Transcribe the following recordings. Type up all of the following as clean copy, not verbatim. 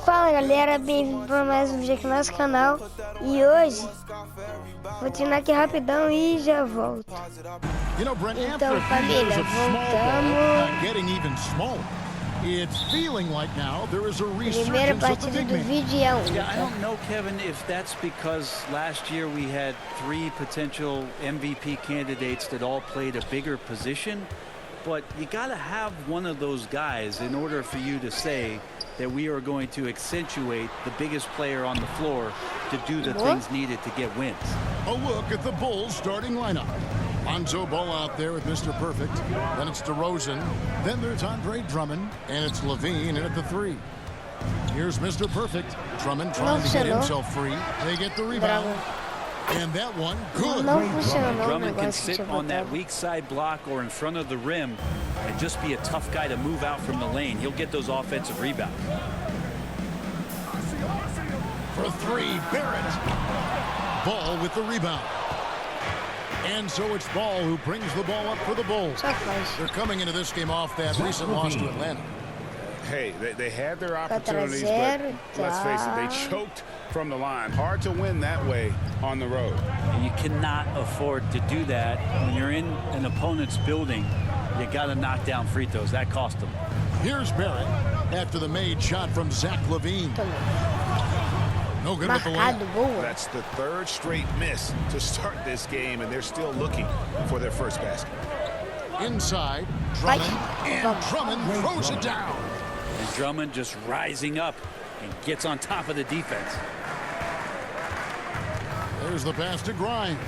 Fala galera, bem-vindo para mais um vídeo aqui no nosso canal. E hoje vou treinar aqui rapidão e já volto. Então família, voltamos. Primeira partida do vídeo é a única. I don't know, Kevin, if that's because last year we had 3 potential MVP candidates that all played a bigger position, but you got to have one of those guys in order for you to say that we are going to accentuate the biggest player on the floor to do the things needed to get wins. A look at the Bulls starting lineup. Lonzo Ball out there with Mr. Perfect. Then it's DeRozan. Then there's Andre Drummond. And it's Levine in at the 3. Here's Mr. Perfect. Drummond trying to get himself free. They get the rebound. And that one, good. Drummond can sit on that weak side block or in front of the rim and just be a tough guy to move out from the lane. He'll get those offensive rebounds. For 3, Barrett. Ball with the rebound. And so it's Ball who brings the ball up for the Bulls. They're coming into this game off that recent loss to Atlanta. Hey, they had their opportunities, but let's face it, they choked from the line. Hard to win that way on the road. And you cannot afford to do that when you're in an opponent's building. You got to knock down free throws. That cost them. Here's Barrett after the made shot from Zach LaVine. No good with the layup. That's the 3rd straight miss to start this game, and they're still looking for their first basket. Inside, Drummond, and Drummond throws it down. And Drummond just rising up and gets on top of the defense. There's the pass to Grimes.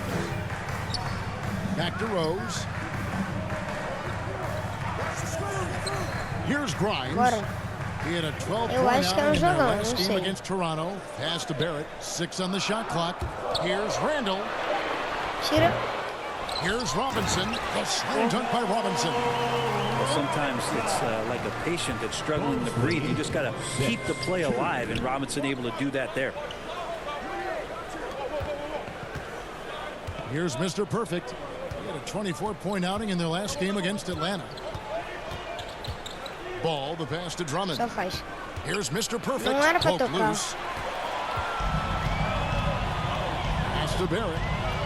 Back to Rose. Here's Grimes. He had a 12-point outing in their last game against Toronto. Pass to Barrett. 6 on the shot clock. Here's Randall. Here's Robinson. The slam dunk by Robinson. Well, sometimes it's like a patient that's struggling to breathe. You just got to keep the play alive, and Robinson able to do that there. Here's Mr. Perfect. He had a 24-point outing in their last game against Atlanta. Ball, the pass to Drummond. Here's Mr. Perfect. Poke loose. Pass to Barrett.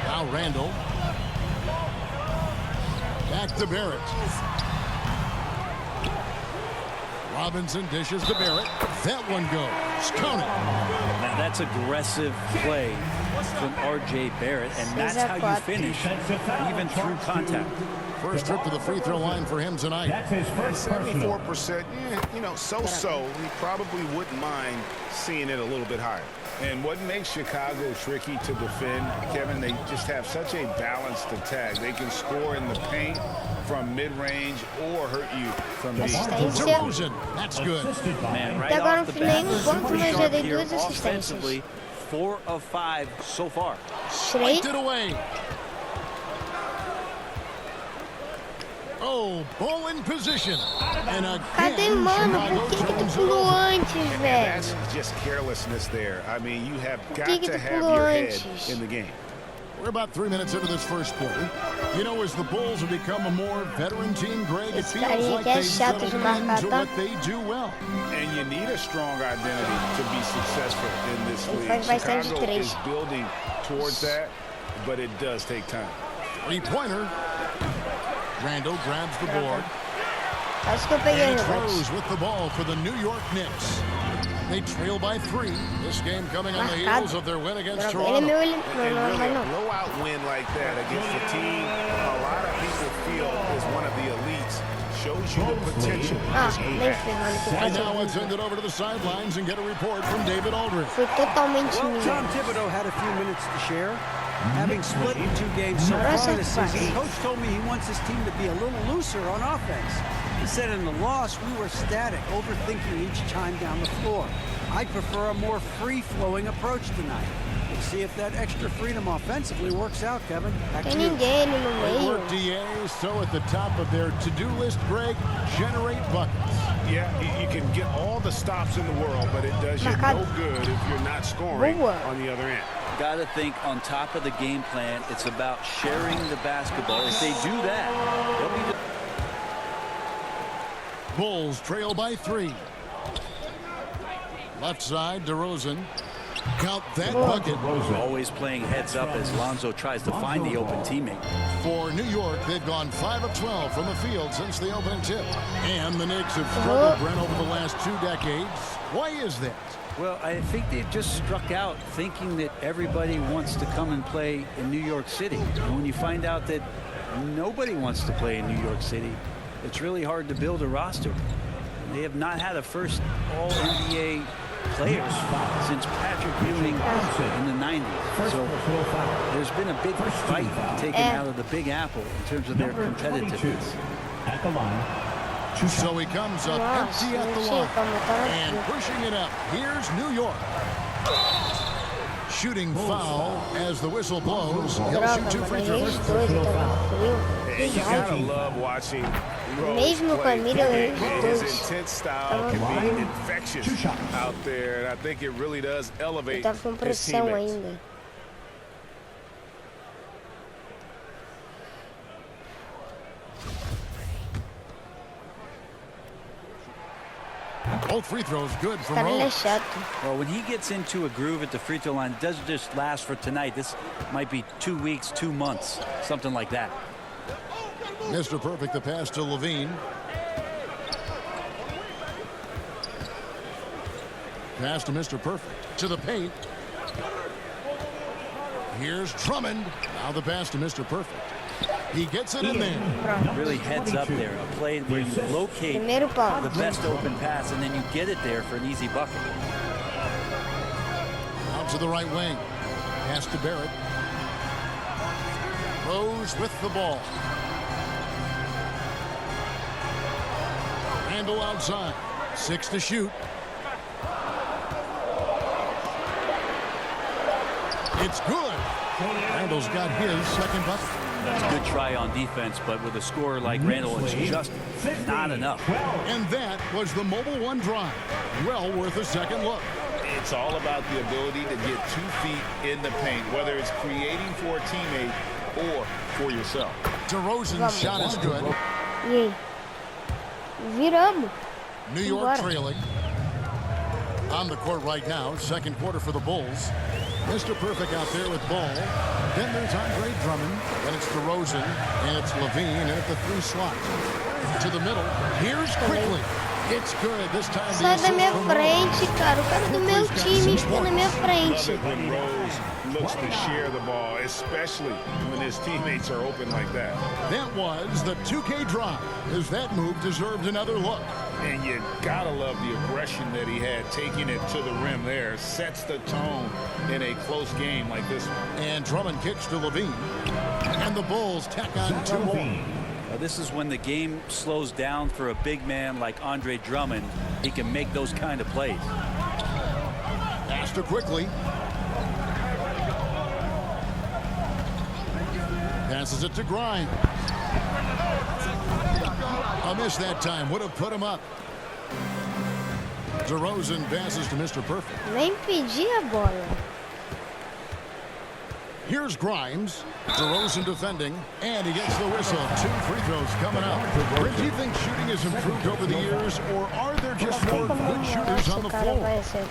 Now Randall. Back to Barrett. Robinson dishes to Barrett. That one goes. Count it. Now that's aggressive play from R.J. Barrett, and that's how you finish, even through contact. First trip to the free throw line for him tonight. That's his first 74%, you know, so-so. He probably wouldn't mind seeing it a little bit higher. And what makes Chicago tricky to defend, Kevin, they just have such a balanced attack. They can score in the paint from mid-range or hurt you from deep. DeRozan, that's good. Man, right off the bat, here offensively, 4 of 5 so far. Swiped it away. Oh, ball in position. And again, that's just carelessness there. I mean, you have got to have your head in the game. We're about 3 minutes into this first quarter. You know, as the Bulls have become a more veteran team, Greg, it feels like they've settled into what they do well. And you need a strong identity to be successful in this league. Chicago is building towards that, but it does take time. 3-pointer. Randall grabs the board. And throws with the ball for the New York Knicks. They trail by 3. This game coming on the heels of their win against Toronto. And really a blowout win like that against a team a lot of people feel is one of the elites shows you the potential. And now let's send it over to the sidelines and get a report from David Aldridge. Well, Tom Thibodeau had a few minutes to share. Having split in 2 games so far this season, Coach told me he wants his team to be a little looser on offense. He said in the loss, we were static, overthinking each time down the floor. I prefer a more free-flowing approach tonight. We'll see if that extra freedom offensively works out, Kevin. Back to you. Great work, DA. So at the top of their to-do list, Greg, generate buckets. Yeah, you can get all the stops in the world, but it does you no good if you're not scoring on the other end. Got to think on top of the game plan, it's about sharing the basketball. If they do that, they'll be Bulls trail by 3. Left side, DeRozan. Count that bucket. Always playing heads up as Lonzo tries to find the open teammate. For New York, they've gone 5 of 12 from the field since the opening tip. And the Knicks have struggled, Brent, over the last 2 decades. Why is that? Well, I think they've just struck out thinking that everybody wants to come and play in New York City. And when you find out that nobody wants to play in New York City, it's really hard to build a roster. They have not had a first All-NBA player since Patrick Ewing in the 90s. So there's been a big fight taken out of the Big Apple in terms of their competitiveness. At the line. So he comes up empty at the line and pushing it up. Here's New York. Shooting foul as the whistle blows. He'll shoot 2 free throws. And you gotta love watching Mesmo com a mira, his intense style can be infectious out there, and I think it really does elevate Tava com his pressão teammates. ainda. Both free throws good from Cara, ele é Rose. chato. Well, when he gets into a groove at the free throw line, it doesn't just last for tonight. This might be 2 weeks, 2 months, something like that. Mr. Perfect, the pass to Levine. Pass to Mr. Perfect. To the paint. Here's Drummond. Now the pass to Mr. Perfect. He gets it in there. Really heads up there. A play where you locate Primeiro pau. the best open pass, and then you get it there for an easy bucket. Out to the right wing. Pass to Barrett. Rose with the ball. Handle outside. 6 to shoot. It's good. Randall's got his second bucket. It's a good try on defense, but with a scorer like Randall, it's just not enough. And that was the Mobile One drive. Well worth a second look. It's all about the ability to get 2 feet in the paint, whether it's creating for a teammate or for yourself. DeRozan's shot is good. E aí? Viramos. New York Bora. trailing. On the court right now, second quarter for the Bulls. Mr. Perfect out there with ball. Then there's Andre Drummond. Then it's DeRozan. And it's Levine in at the 3 slot. To the middle. Here's Quickly. It's good. This time the Sai da assist minha from frente, cara. O cara do meu time está na minha Love frente. it when Rose looks to share the ball, especially when his teammates are open like that. That was the 2K drive, as that move deserved another look. And you gotta love the aggression that he had, taking it to the rim there. Sets the tone in a close game like this one. And Drummond kicks to Levine. And the Bulls tack on 2 more. This is when the game slows down for a big man like Andre Drummond. He can make those kind of plays. Pass to Quickly. Passes it to Grimes. A miss that time. Would have put him up. DeRozan passes to Mr. Perfect. Nem pedi a bola. Here's Grimes. DeRozan defending. And he gets the whistle. 2 free throws coming up. Rick, do you think shooting has improved over the years, or are there just more good shooters on the floor?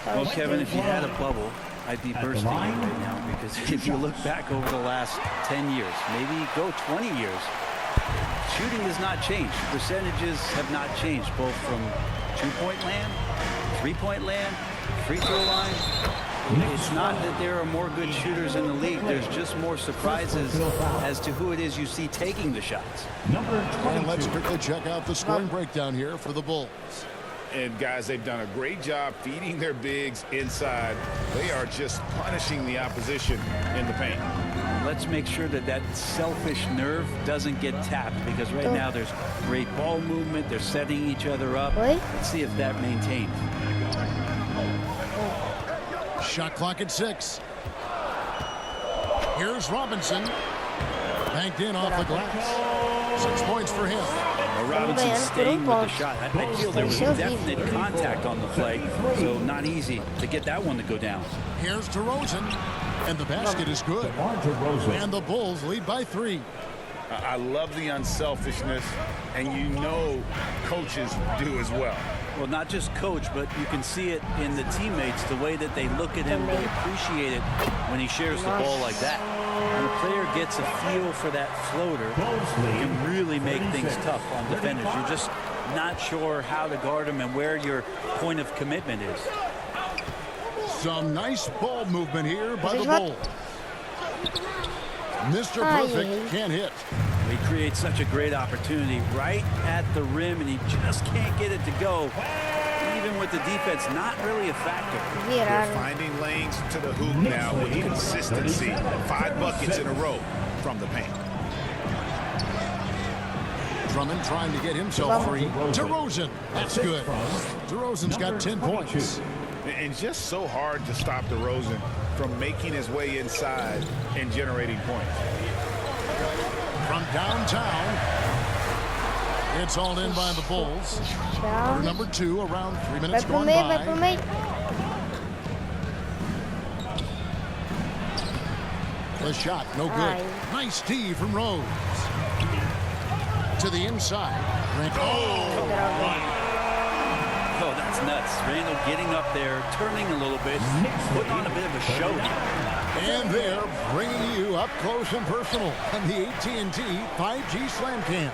Well, Kevin, if you had a bubble, I'd be bursting right now, because if you look back over the last 10 years, maybe go 20 years, shooting has not changed. Percentages have not changed, both from 2-point land, 3-point land, free throw line. It's not that there are more good shooters in the league. There's just more surprises as to who it is you see taking the shots. And let's quickly check out the scoring breakdown here for the Bulls. And guys, they've done a great job feeding their bigs inside. They are just punishing the opposition in the paint. Let's make sure that that selfish nerve doesn't get tapped, because right now there's great ball movement. They're setting each other up. Let's see if that maintains. Shot clock at 6. Here's Robinson. Banked in off the glass. 6 points for him. Robinson staying with the shot. I feel there was definite contact on the play, so not easy to get that one to go down. Here's DeRozan, and the basket is good. And the Bulls lead by 3. I love the unselfishness, and you know coaches do as well. Well, not just coach, but you can see it in the teammates, the way that they look at him, they appreciate it when he shares the ball like that. When a player gets a feel for that floater, it can really make things tough on defenders. You're just not sure how to guard him and where your point of commitment is. Some nice ball movement here by the Bulls. Mr. Perfect can't hit. He creates such a great opportunity right at the rim, and he just can't get it to go. Even with the defense not really a factor. They're finding lanes to the hoop now with consistency. 5 buckets in a row from the paint. Drummond trying to get himself free. DeRozan. That's good. DeRozan's got 10 points. And just so hard to stop DeRozan from making his way inside and generating points. From downtown, it's all in by the Bulls. Number 2, around 3 minutes gone by. The shot, no good. Nice D from Rose. To the inside. Oh, that's nuts. Randall getting up there, turning a little bit, putting on a bit of a show here. And they're bringing you up close and personal on the AT&T 5G Slam Cam.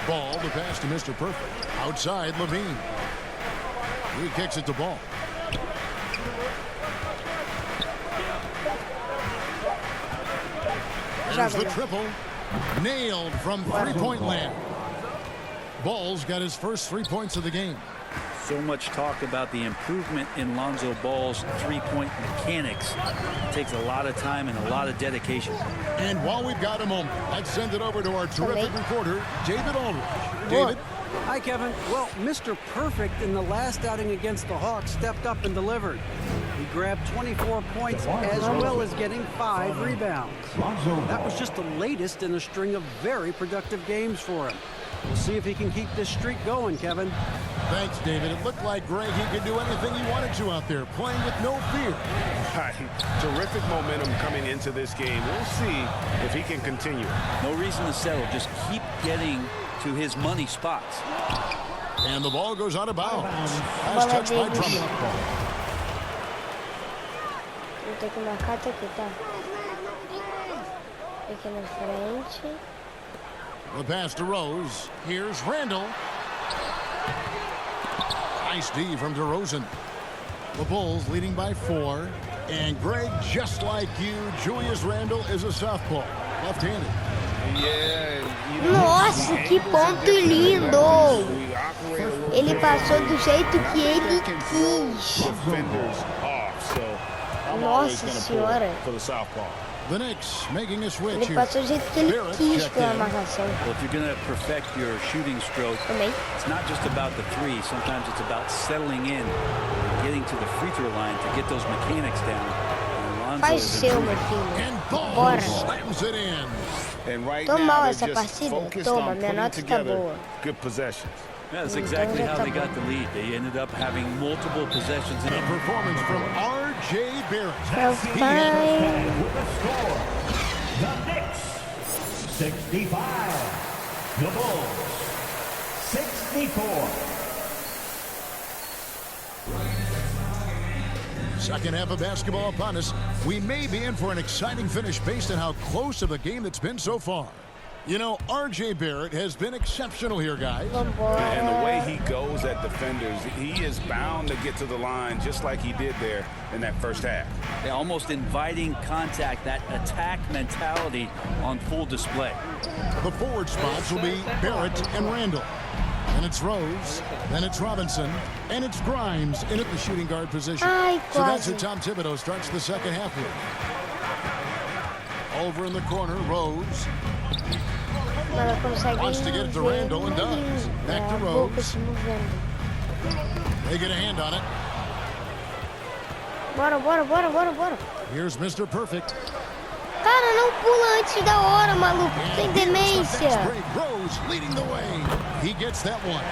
Ball, the pass to Mr. Perfect. Outside, Levine. He kicks it to Ball. There's the triple. Nailed from three-point land. Ball's got his first 3 points of the game. So much talk about the improvement in Lonzo Ball's three-point mechanics. It takes a lot of time and a lot of dedication. And while we've got a moment, let's send it over to our terrific reporter, David Aldridge. David? Hi, Kevin. Well, Mr. Perfect in the last outing against the Hawks stepped up and delivered. He grabbed 24 points as well as getting 5 rebounds. That was just the latest in a string of very productive games for him. We'll see if he can keep this streak going, Kevin. Thanks, David. It looked like Greg, he could do anything he wanted to out there, playing with no fear. Terrific momentum coming into this game. We'll see if he can continue. No reason to settle. Just keep getting to his money spots. And the ball goes out of bounds. As touched by Drummond. The pass to Rose. Here's Randall. Nice D from DeRozan. The Bulls leading by 4. And Greg, just like you, Julius Randle is a southpaw, left-handed. Nossa, que ponto lindo! Ele passou do jeito que ele quis. Nossa senhora. The Knicks making a switch Ele here. passou do jeito que ele quis com a marcação. Well, if you're going to perfect your shooting stroke, it's not just about the three. Sometimes it's about settling in, getting to the free throw line to get those mechanics down. Faz seu, meu filho. Bora. Slams it in. And right Tô now, mal they're essa just partida? focused Toma, on minha putting nota tá together boa. good possessions. Yeah, that's exactly how they got the lead. They ended up having multiple possessions. A performance from R.J. Barrett. Tá fine. The Knicks, 65. The Bulls, 64. Second half of basketball upon us. We may be in for an exciting finish based on how close of a game that's been so far. You know, R.J. Barrett has been exceptional here, guys. And the way he goes at defenders, he is bound to get to the line just like he did there in that first half. Yeah, almost inviting contact, that attack mentality on full display. The forward spots will be Barrett and Randall. And it's Rose, then it's Robinson, and it's Grimes in at the shooting guard position. So that's who Tom Thibodeau starts the second half with. Over in the corner, Rose. Wants to get it to Randall and does. Back to Rose. They get a hand on it. Bora. Here's Mr. Perfect. Cara, não pula antes da hora, maluco. Tem demência. Rose leading the way. He gets that one.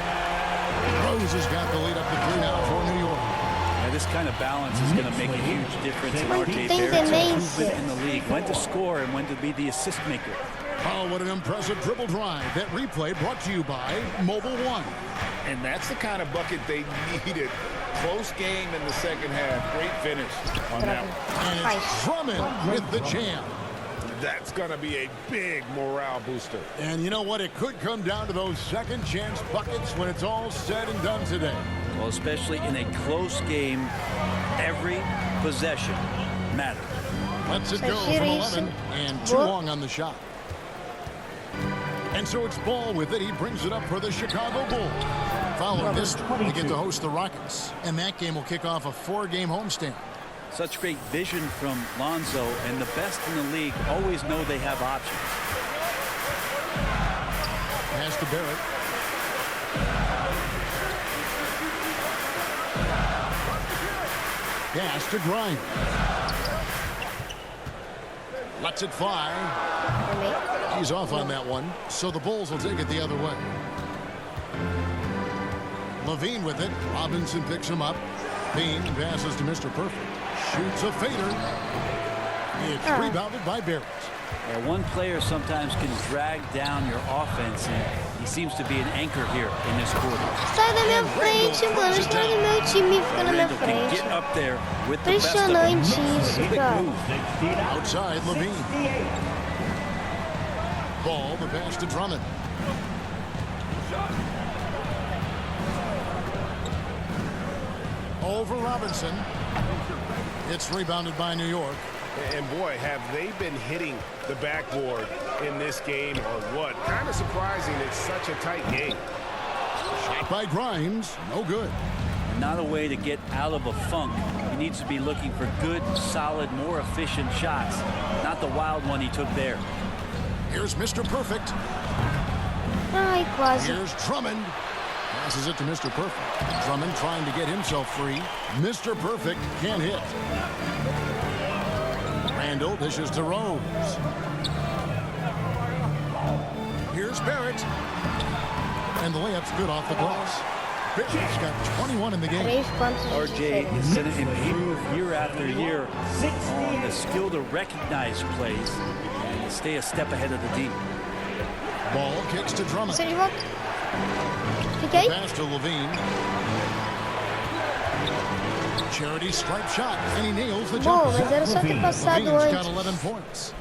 Rose has got the lead up to 3 now for New York. Yeah, this kind of balance is going to make a huge difference in R.J. Barrett's improvement in the league. When to score and when to be the assist maker. Oh, what an impressive dribble drive. That replay brought to you by Mobile One. And that's the kind of bucket they needed. Close game in the second half. Great finish on that one. And it's Drummond with the jam. That's going to be a big morale booster. And you know what? It could come down to those second chance buckets when it's all said and done today. Well, especially in a close game, every possession matters. Lets it go from 11 and too long on the shot. And so it's Ball with it. He brings it up for the Chicago Bulls. Following this, they get to host the Rockets. And that game will kick off a 4-game homestand. Such great vision from Lonzo, and the best in the league always know they have options. Pass to Barrett. Pass to Grimes. Lets it fly. He's off on that one, so the Bulls will take it the other way. Levine with it. Robinson picks him up. Bean passes to Mr. Perfect. Shoots a fader. It's rebounded by Barrett. Well, one player sometimes can drag down your offense, and he seems to be an anchor here in this quarter. Sai da minha frente, mano. Está no meu time, fica na minha Randall can frente. get up there with the best of them. Impressionante isso, Big cara. move. Outside Levine. Ball, the pass to Drummond. Over Robinson. It's rebounded by New York. And boy, have they been hitting the backboard in this game or what? Kind of surprising it's such a tight game. Shot by Grimes. No good. Not a way to get out of a funk. He needs to be looking for good, solid, more efficient shots. Not the wild one he took there. Here's Mr. Perfect. Ai, quase. Here's Drummond. Passes it to Mr. Perfect. Drummond trying to get himself free. Mr. Perfect can't hit. Randall dishes to Rose. Here's Barrett. And the layup's good off the glass. Barrett's got 21 in the game. RJ is going to improve year after year on the skill to recognize plays and to stay a step ahead of the D. Ball kicks to Drummond. Você de volta. Fiquei. Pass to Levine. Charity stripe shot, and he nails the Bom, jumper. mas era só ter passado Levine's got antes. 11 points.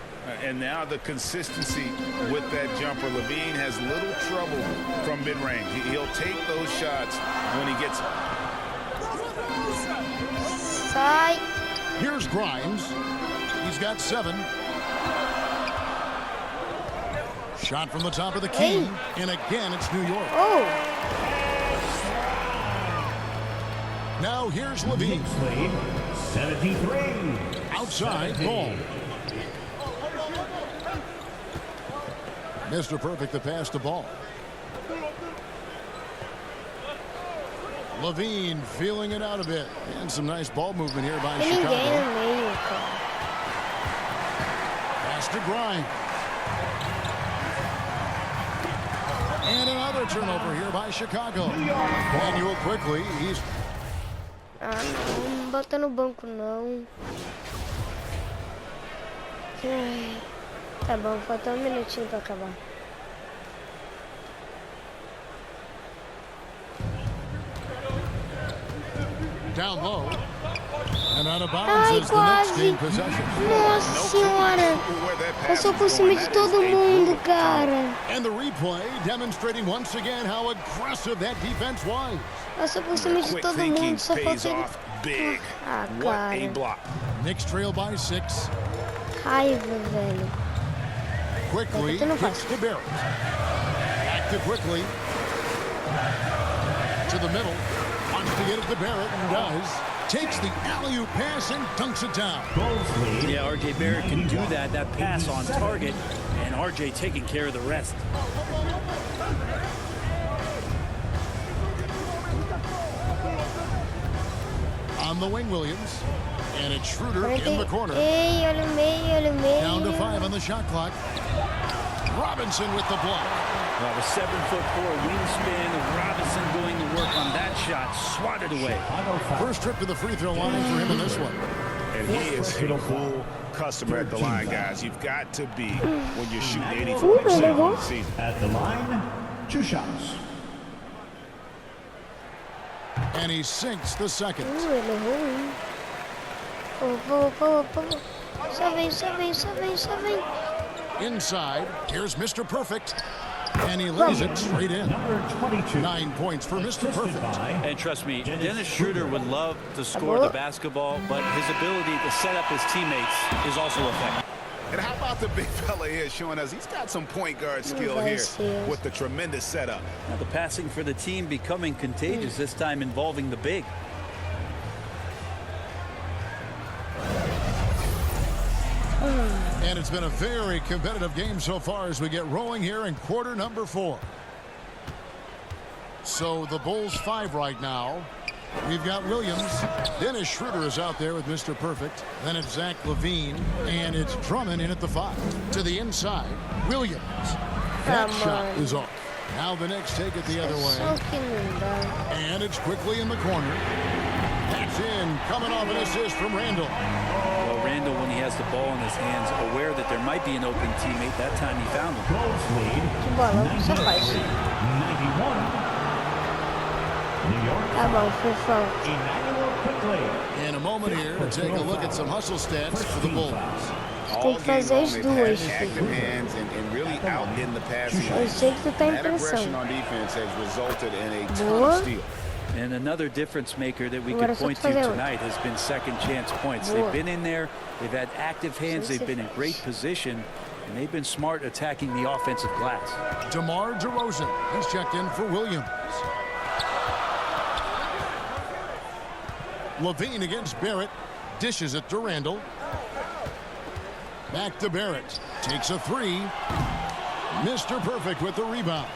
And now the consistency with that jumper. Levine has little trouble from mid-range. He'll take those shots when he gets them. Sai. Here's Grimes. He's got 7. Shot from the top of the key. And again, it's New York. Oh. Now here's Levine. 73. Outside, Ball. Mr. Perfect, the pass to Ball. Levine feeling it out a bit. And some nice ball movement here by Tem ninguém Chicago. no meio, cara. Pass to Grimes. And another turnover here by Chicago. Manuel quickly. He's Ah, não bota no banco, não. Ai, tá bom, falta 1 minutinho pra acabar. down low. And out of bounds Ai, as the Knicks gain quase. possession. Nossa senhora. Passou por cima de todo mundo, cara. And the replay demonstrating once again how aggressive that defense was. Passou por cima de Quick todo thinking mundo, só pays falta ele... off big. Ah, What a cara. block. Knicks trail by 6. Raiva, velho. Quickly Você não kicks faz. to Barrett. Back to Quickly. To the middle. Wants to get it to Barrett and does. Takes the alley-oop pass and dunks it down. Yeah, RJ Barrett can do that. That pass on target, and RJ taking care of the rest. On the wing, Williams. And it's Schroeder in the corner. Ei, olha o meio, olha o meio. Down to 5 on the shot clock. Robinson with the block. Well, the 7'4" wingspan of Robinson doing the work on that shot, swatted away. First trip to the free throw line for him in this one. And he is a full customer at the line, guys. You've got to be when you're shooting 84% of the season. At the line, 2 shots. And he sinks the second. Ele errou. Pô. Só vem. Inside, here's Mr. Perfect. And he lays it straight in. Number 22. 9 points for Mr. Perfect. And trust me, Dennis Schroeder would love to score the basketball, but his ability to set up his teammates is also effective. And how about the big fella here showing us he's got some point guard skill here with the tremendous setup. Now the passing for the team becoming contagious, this time involving the big. And it's been a very competitive game so far as we get rolling here in quarter number 4. So the Bulls 5 right now. We've got Williams. Dennis Schroeder is out there with Mr. Perfect. Then it's Zach LaVine. And it's Drummond in at the 5. To the inside, Williams. That shot is off. Now the Knicks take it the other way. And it's quickly in the corner. That's in. Coming off an assist from Randall. Well, Randall, when he has the ball in his hands, aware that there might be an open teammate, that time he found him. Bulls lead. Que bolão, só faz. 91. New York. Tá bom, fofão. Emmanuel quickly. In a moment here, to take a look at some hustle stats for the Bulls. Tem que fazer as duas. Active hands and really out in the passing. Eu sei que tu tá That aggression impressão. on defense has resulted in a ton Boa. of steals. And another difference maker that we Agora could só point to fazer outra. tonight has been second chance points. Boa. They've been in there, they've had active hands, they've been in great position, and they've been smart attacking the offensive glass. DeMar DeRozan has checked in for Williams. LaVine against Barrett. Dishes it to Randall. Back to Barrett. Takes a 3. Mr. Perfect with the rebound.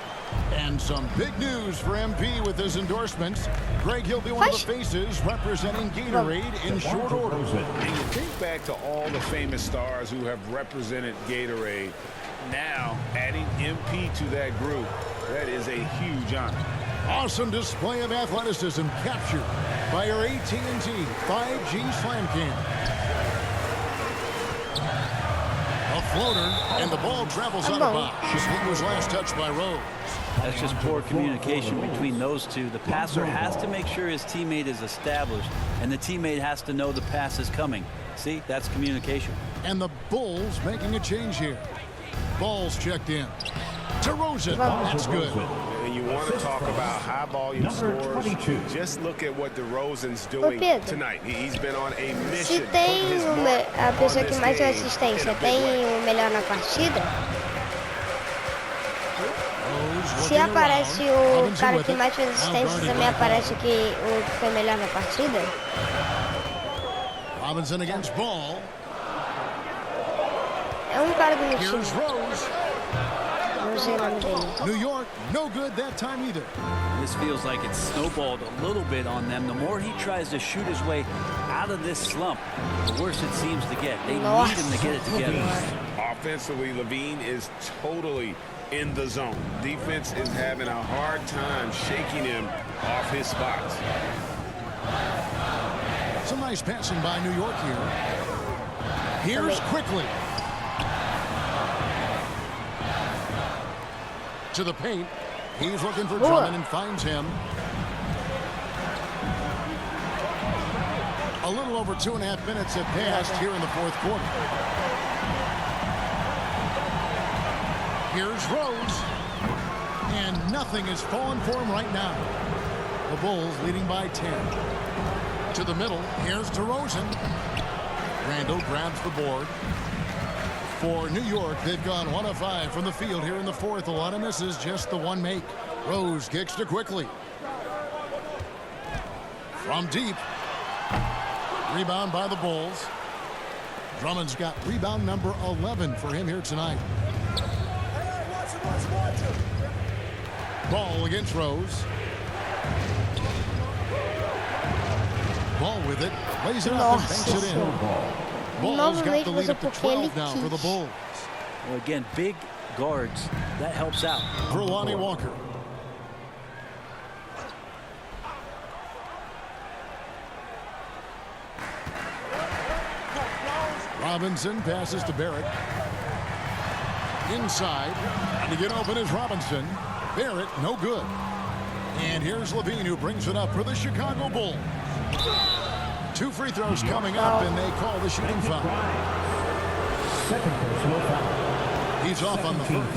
And some big news for MP with his endorsements. Greg, he'll be one of the faces representing Gatorade in short order. And you think back to all the famous stars who have represented Gatorade. Now, adding MP to that group, that is a huge honor. Awesome display of athleticism captured by our AT&T 5G Slam Cam. A floater, and the ball travels out of bounds. It was last touched by Rose. That's just poor communication between those two. The passer has to make sure his teammate is established, and the teammate has to know the pass is coming. See, that's communication. And the Bulls making a change here. Ball's checked in. DeRozan, that's good. And you want to talk about high volume scores. Just look at what DeRozan's doing tonight. He's been on a mission. Se tem a pessoa que mais tem assistência, tem o melhor na partida. Se aparece o cara que mais fez assistência, também aparece que o que foi melhor na partida. Robinson against Ball. É um cara do meu time. Here's Rose. Não sei o nome dele. New York, no good that time either. This feels like it's snowballed a little bit on them. The more he tries to shoot his way out of this slump, the worse it seems to get. They need him to get it together. Offensively, LaVine is totally in the zone. Defense is having a hard time shaking him off his spots. Some nice passing by New York here. Here's quickly. To the paint. He's looking for Drummond and finds him. A little over 2.5 minutes have passed here in the fourth quarter. Here's Rose. And nothing is falling for him right now. The Bulls leading by 10. To the middle. Here's DeRozan. Randall grabs the board. For New York, they've gone 1 of 5 from the field here in the fourth. A lot of misses, just the one make. Rose kicks to quickly. From deep. Rebound by the Bulls. Drummond's got rebound number 11 for him here tonight. Ball against Rose. Ball with it. Lays it up and banks it in. Ball's got the lead up to 12 now for the Bulls. Well, again, big guards. That helps out. For Lonnie Walker. Robinson passes to Barrett. Inside. And to get open is Robinson. Barrett, no good. And here's Levine, who brings it up for the Chicago Bulls. 2 free throws coming up, and they call the shooting foul. Second personal foul. He's off on the first.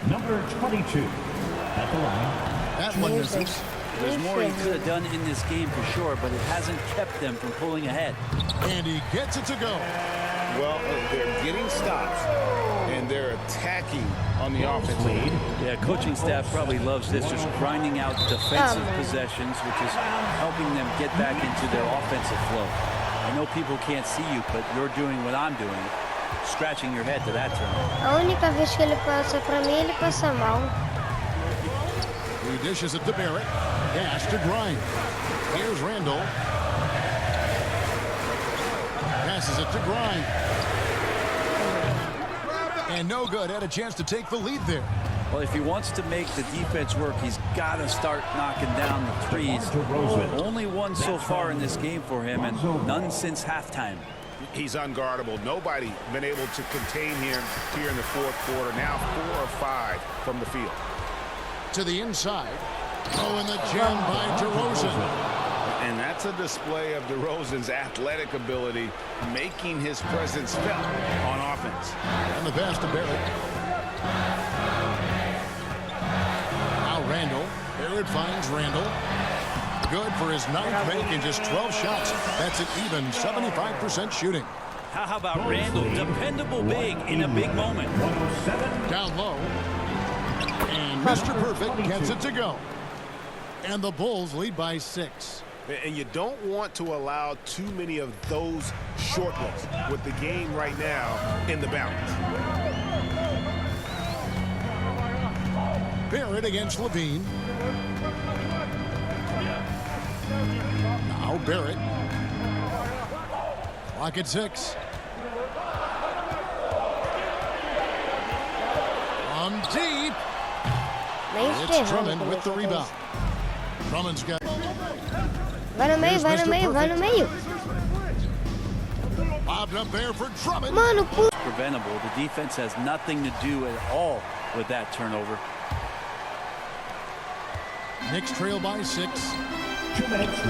Number 22 at the line. That one misses. There's more he could have done in this game for sure, but it hasn't kept them from pulling ahead. And he gets it to go. Well, they're getting stops, and they're attacking on the offensive lead. Yeah, coaching staff probably loves this, just grinding out defensive possessions, which is helping them get back into their offensive flow. I know people can't see you, but you're doing what I'm doing, scratching your head to that turn. A única vez que ele passa pra mim, ele passa mal. He dishes it to Barrett. Pass to Grimes. Here's Randall. Passes it to Grimes. And no good. Had a chance to take the lead there. Well, if he wants to make the defense work, he's got to start knocking down the threes. Only one so far in this game for him, and none since halftime. He's unguardable. Nobody been able to contain him here in the fourth quarter. Now 4 of 5 from the field. To the inside. Oh, and the jam by DeRozan. And that's a display of DeRozan's athletic ability, making his presence felt on offense. And the pass to Barrett. Now Randall. Barrett finds Randall. Good for his 9th make in just 12 shots. That's an even 75% shooting. How about Randall? Dependable big in a big moment. Down low. And Mr. Perfect gets it to go. And the Bulls lead by 6. And you don't want to allow too many of those short ones with the game right now in the balance. Barrett against Levine. Now Barrett. Clock at 6. From deep. It's Drummond with the rebound. Drummond's got. Vai no meio, vai no meio, vai no meio. Bobbed up there for Drummond. Mano, Preventable. The defense has nothing to do at all with that turnover. Knicks trail by 6.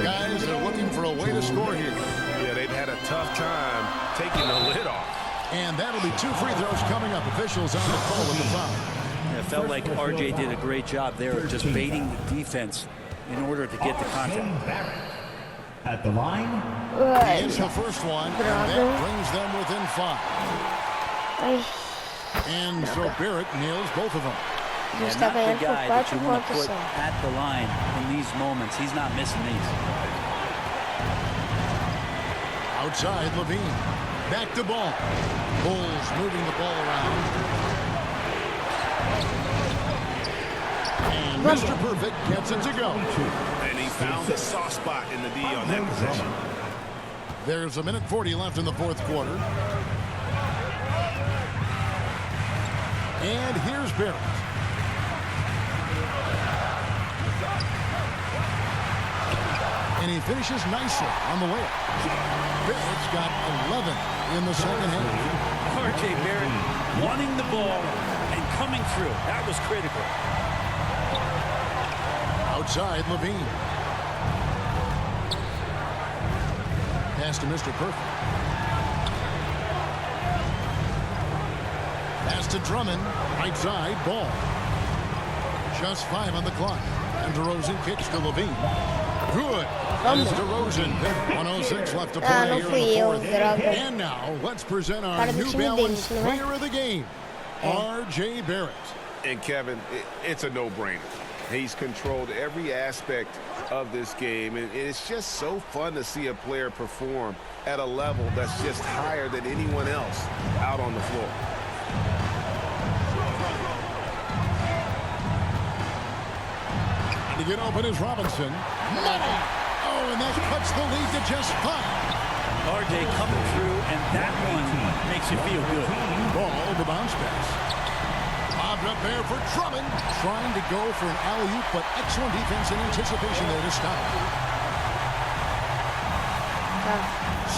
Guys are looking for a way to score here. Yeah, they've had a tough time taking the lid off. And that'll be 2 free throws coming up. Officials on the call with the foul. It felt like RJ did a great job there of just baiting the defense in order to get the contact. At the line. It's the first one, and that brings them within 5. And so Barrett nails both of them. Yeah, not the guy that you want to put at the line in these moments. He's not missing these. Outside, Levine. Back to ball. Bulls moving the ball around. And Mr. Perfect gets it to go. And he found the soft spot in the D on that possession. There's 1:40 left in the fourth quarter. And here's Barrett. And he finishes nicely on the way up. Barrett's got 11 in the second half. RJ Barrett wanting the ball and coming through. That was critical. Outside, Levine. Pass to Mr. Perfect. Pass to Drummond. Right side, ball. Just 5 on the clock. And DeRozan kicks to Levine. Good. That is DeRozan. 1:06 left to play here in the fourth. And now, let's present our New Balance player of the game, RJ Barrett. And Kevin, it's a no-brainer. He's controlled every aspect of this game, and it's just so fun to see a player perform at a level that's just higher than anyone else out on the floor. To get open is Robinson. Money! Oh, and that cuts the lead to just 5. RJ coming through, and that one makes you feel good. Ball, the bounce pass. Bobbed up there for Drummond. Trying to go for an alley-oop, but excellent defense in anticipation there to stop.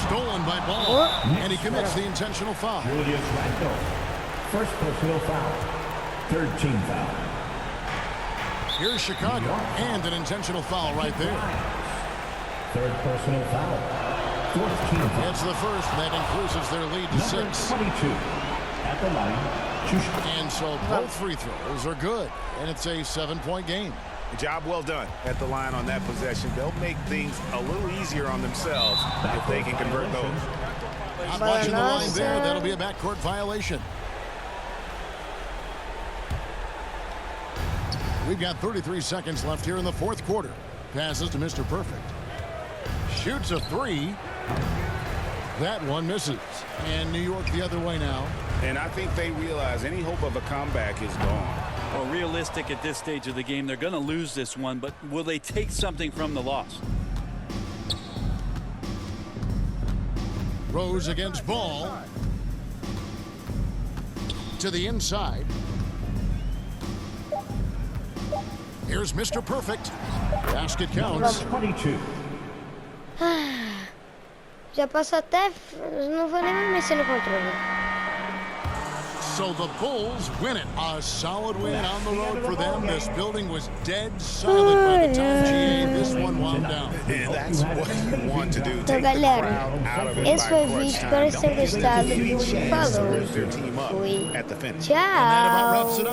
Stolen by Ball. And he commits the intentional foul. Julius Randle. First personal foul. Third team foul. Here's Chicago. And an intentional foul right there. Third personal foul. Fourth team foul. It's the first. That increases their lead to 6. 22 at the line. And so both free throws are good. And it's a 7-point game. Job well done at the line on that possession. They'll make things a little easier on themselves if they can convert those. Not watching the line there. That'll be a backcourt violation. We've got 33 seconds left here in the fourth quarter. Passes to Mr. Perfect. Shoots a 3. That one misses. And New York the other way now. And I think they realize any hope of a comeback is gone. Well, realistic at this stage of the game, they're going to lose this one, but will they take something from the loss? Rose against Ball. To the inside. Here's Mr. Perfect. Basket counts. 22. Já passou até... Não vou nem mexer no controle. So the Bulls win it. A solid win on the road for them. This building was dead silent by the time GA this one wound down. And that's what you want to do. Então, Take the galera, crowd out of it esse foi o by vídeo. crunch Espero time. que vocês tenham Don't let them gostado. get a chance to Falou. lift their team up Fui. at the finish. And that about wraps it Tchau. up.